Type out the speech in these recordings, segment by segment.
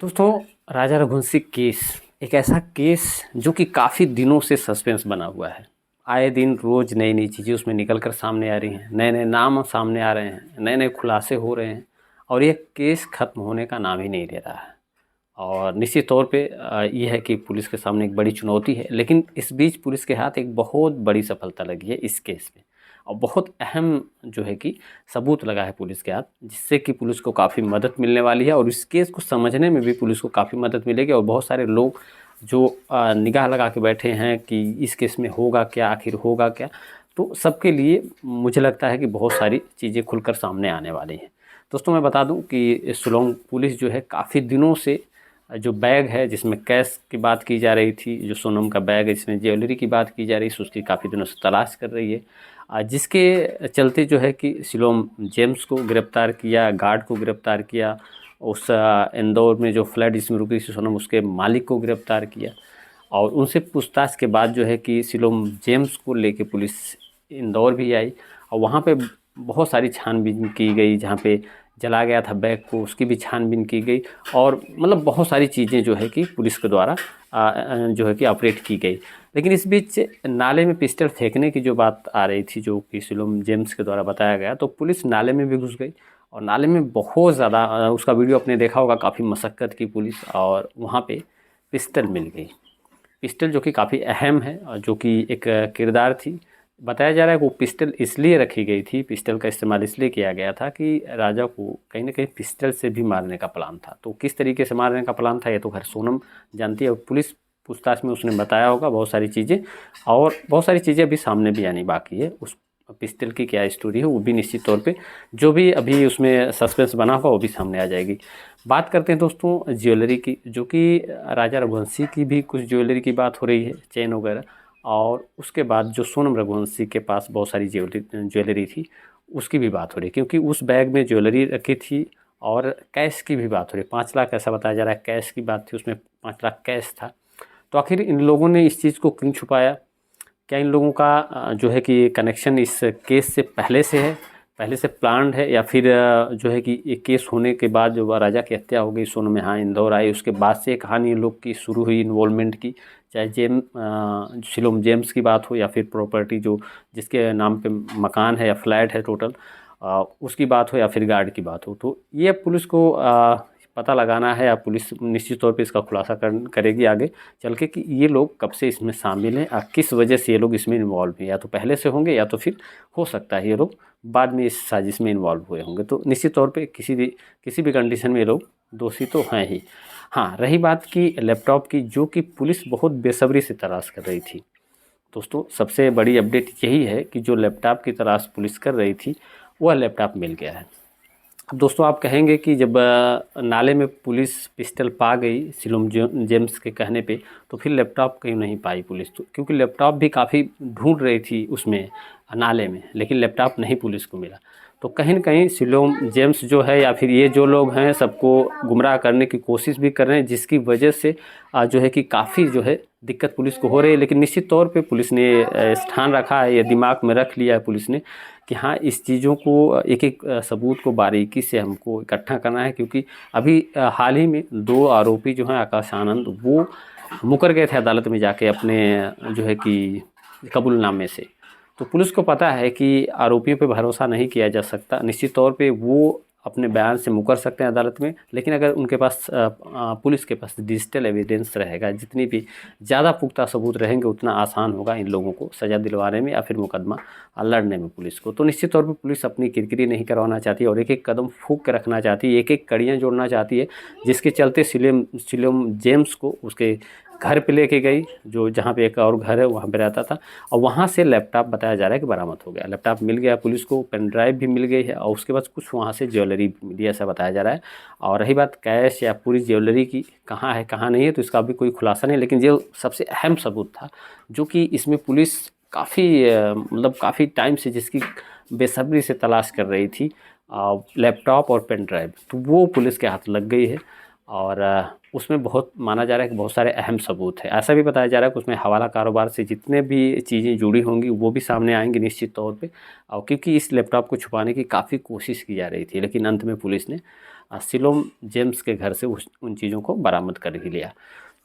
दोस्तों, राजा रघुवंशी केस एक ऐसा केस जो कि काफ़ी दिनों से सस्पेंस बना हुआ है। आए दिन रोज़ नई नई चीज़ें उसमें निकल कर सामने आ रही हैं, नए नए नाम सामने आ रहे हैं, नए नए खुलासे हो रहे हैं और ये केस ख़त्म होने का नाम ही नहीं ले रहा है। और निश्चित तौर पे ये है कि पुलिस के सामने एक बड़ी चुनौती है, लेकिन इस बीच पुलिस के हाथ एक बहुत बड़ी सफलता लगी है इस केस में। और बहुत अहम जो है कि सबूत लगा है पुलिस के हाथ, जिससे कि पुलिस को काफ़ी मदद मिलने वाली है और इस केस को समझने में भी पुलिस को काफ़ी मदद मिलेगी। और बहुत सारे लोग जो निगाह लगा के बैठे हैं कि इस केस में होगा क्या, आखिर होगा क्या, तो सबके लिए मुझे लगता है कि बहुत सारी चीज़ें खुलकर सामने आने वाली हैं। दोस्तों, मैं बता दूं कि शिलांग पुलिस जो है काफ़ी दिनों से जो बैग है जिसमें कैश की बात की जा रही थी, जो सोनम का बैग है जिसमें ज्वेलरी की बात की जा रही है, उसकी काफ़ी दिनों से तलाश कर रही है। जिसके चलते जो है कि शिलोम जेम्स को गिरफ्तार किया, गार्ड को गिरफ्तार किया, उस इंदौर में जो फ्लैट जिसमें रुकी थी सोनम उसके मालिक को गिरफ्तार किया। और उनसे पूछताछ के बाद जो है कि शिलोम जेम्स को लेके पुलिस इंदौर भी आई और वहाँ पे बहुत सारी छानबीन की गई। जहाँ पे जला गया था बैग को, उसकी भी छानबीन की गई और मतलब बहुत सारी चीज़ें जो है कि पुलिस के द्वारा जो है कि ऑपरेट की गई। लेकिन इस बीच नाले में पिस्टल फेंकने की जो बात आ रही थी, जो कि शिलोम जेम्स के द्वारा बताया गया, तो पुलिस नाले में भी घुस गई और नाले में बहुत ज़्यादा उसका वीडियो आपने देखा होगा, काफ़ी मशक्क़त की पुलिस और वहाँ पे पिस्टल मिल गई। पिस्टल जो कि काफ़ी अहम है और जो कि एक किरदार थी। बताया जा रहा है कि वो पिस्टल इसलिए रखी गई थी, पिस्टल का इस्तेमाल इसलिए किया गया था कि राजा को कहीं न कहीं पिस्टल से भी मारने का प्लान था। तो किस तरीके से मारने का प्लान था ये तो खैर सोनम जानती है और पुलिस पूछताछ में उसने बताया होगा बहुत सारी चीज़ें। और बहुत सारी चीज़ें अभी सामने भी आनी बाकी है। उस पिस्टल की क्या स्टोरी है वो भी निश्चित तौर पे जो भी अभी उसमें सस्पेंस बना होगा वो भी सामने आ जाएगी। बात करते हैं दोस्तों ज्वेलरी की, जो कि राजा रघुवंशी की भी कुछ ज्वेलरी की बात हो रही है, चेन वगैरह। और उसके बाद जो सोनम रघुवंशी के पास बहुत सारी ज्वेलरी थी, उसकी भी बात हो रही है, क्योंकि उस बैग में ज्वेलरी रखी थी और कैश की भी बात हो रही है। 5 लाख ऐसा बताया जा रहा है कैश की बात थी, उसमें 5 लाख कैश था। तो आखिर इन लोगों ने इस चीज़ को क्यों छुपाया? क्या इन लोगों का जो है कि कनेक्शन इस केस से पहले से है, पहले से प्लान्ड है, या फिर जो है कि ये केस होने के बाद जो राजा की हत्या हो गई, सोनम यहाँ इंदौर आई, उसके बाद से ये कहानी इन लोग की शुरू हुई इन्वॉल्वमेंट की। चाहे शिलोम जेम्स की बात हो या फिर प्रॉपर्टी जो जिसके नाम पे मकान है या फ्लैट है टोटल, उसकी बात हो या फिर गार्ड की बात हो। तो ये पुलिस को पता लगाना है या पुलिस निश्चित तौर पे इसका खुलासा करेगी आगे चल के कि ये लोग कब से इसमें शामिल हैं, किस वजह से ये लोग इसमें इन्वॉल्व हैं। या तो पहले से होंगे या तो फिर हो सकता है ये लोग बाद में इस साजिश में इन्वॉल्व हुए होंगे। तो निश्चित तौर पे किसी भी कंडीशन में ये लोग दोषी तो हैं ही। हाँ, रही बात की लैपटॉप की, जो कि पुलिस बहुत बेसब्री से तलाश कर रही थी। दोस्तों, सबसे बड़ी अपडेट यही है कि जो लैपटॉप की तलाश पुलिस कर रही थी वह लैपटॉप मिल गया है। अब दोस्तों, आप कहेंगे कि जब नाले में पुलिस पिस्टल पा गई शिलोम जेम्स के कहने पे, तो फिर लैपटॉप क्यों नहीं पाई पुलिस? तो क्योंकि लैपटॉप भी काफ़ी ढूंढ रही थी उसमें नाले में, लेकिन लैपटॉप नहीं पुलिस को मिला। तो कहीं न कहीं शिलोम जेम्स जो है या फिर ये जो लोग हैं सबको गुमराह करने की कोशिश भी कर रहे हैं, जिसकी वजह से जो है कि काफ़ी जो है दिक्कत पुलिस को हो रही है। लेकिन निश्चित तौर पे पुलिस ने स्थान रखा है, ये दिमाग में रख लिया है पुलिस ने कि हाँ, इस चीज़ों को एक-एक सबूत को बारीकी से हमको इकट्ठा करना है। क्योंकि अभी हाल ही में 2 आरोपी जो हैं आकाश आनंद, वो मुकर गए थे अदालत में जाके अपने जो है कि कबूलनामे से। तो पुलिस को पता है कि आरोपियों पे भरोसा नहीं किया जा सकता। निश्चित तौर पे वो अपने बयान से मुकर सकते हैं अदालत में, लेकिन अगर उनके पास पुलिस के पास डिजिटल एविडेंस रहेगा, जितनी भी ज़्यादा पुख्ता सबूत रहेंगे, उतना आसान होगा इन लोगों को सज़ा दिलवाने में या फिर मुकदमा लड़ने में पुलिस को। तो निश्चित तौर पे पुलिस अपनी किरकिरी नहीं करवाना चाहती और एक-एक कदम फूँक के रखना चाहती है, एक-एक कड़ियाँ जोड़ना चाहती है, जिसके चलते शिलोम जेम्स को उसके घर पे लेके गई, जो जहाँ पे एक और घर है वहाँ पे रहता था, और वहाँ से लैपटॉप बताया जा रहा है कि बरामद हो गया। लैपटॉप मिल गया पुलिस को, पेन ड्राइव भी मिल गई है और उसके बाद कुछ वहाँ से ज्वेलरी भी मिली, ऐसा बताया जा रहा है। और रही बात कैश या पूरी ज्वेलरी की कहाँ है कहाँ नहीं है, तो इसका अभी कोई खुलासा नहीं। लेकिन जो सबसे अहम सबूत था, जो कि इसमें पुलिस काफ़ी मतलब काफ़ी टाइम से जिसकी बेसब्री से तलाश कर रही थी, लैपटॉप और पेन ड्राइव, तो वो पुलिस के हाथ लग गई है। और उसमें बहुत माना जा रहा है कि बहुत सारे अहम सबूत हैं। ऐसा भी बताया जा रहा है कि उसमें हवाला कारोबार से जितने भी चीज़ें जुड़ी होंगी वो भी सामने आएंगी निश्चित तौर पे। और क्योंकि इस लैपटॉप को छुपाने की काफ़ी कोशिश की जा रही थी, लेकिन अंत में पुलिस ने सिलोम जेम्स के घर से उन चीज़ों को बरामद कर ही लिया।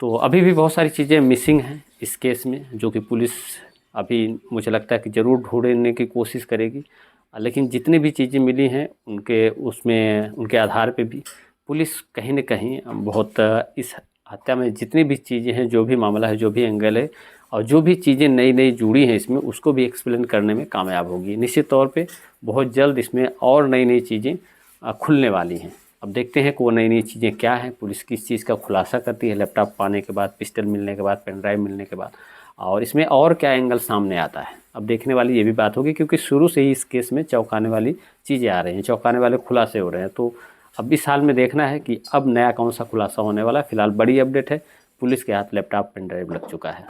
तो अभी भी बहुत सारी चीज़ें मिसिंग हैं इस केस में, जो कि पुलिस अभी मुझे लगता है कि ज़रूर ढूंढने की कोशिश करेगी। लेकिन जितनी भी चीज़ें मिली हैं उनके आधार पे भी पुलिस कहीं न कहीं बहुत इस हत्या में जितनी भी चीज़ें हैं, जो भी मामला है, जो भी एंगल है और जो भी चीज़ें नई जुड़ी हैं इसमें, उसको भी एक्सप्लेन करने में कामयाब होगी। निश्चित तौर पे बहुत जल्द इसमें और नई चीज़ें खुलने वाली हैं। अब देखते हैं कि वो नई चीज़ें क्या हैं, पुलिस किस चीज़ का खुलासा करती है लैपटॉप पाने के बाद, पिस्टल मिलने के बाद, पेन ड्राइव मिलने के बाद, और इसमें और क्या एंगल सामने आता है। अब देखने वाली ये भी बात होगी, क्योंकि शुरू से ही इस केस में चौंकाने वाली चीज़ें आ रही हैं, चौंकाने वाले खुलासे हो रहे हैं। तो अब इस हाल में देखना है कि अब नया कौन सा खुलासा होने वाला है। फिलहाल बड़ी अपडेट है, पुलिस के हाथ लैपटॉप पेन ड्राइव लग चुका है।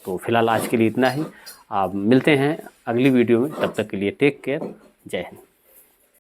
तो फिलहाल आज के लिए इतना ही। आप मिलते हैं अगली वीडियो में, तब तक के लिए टेक केयर, जय हिंद।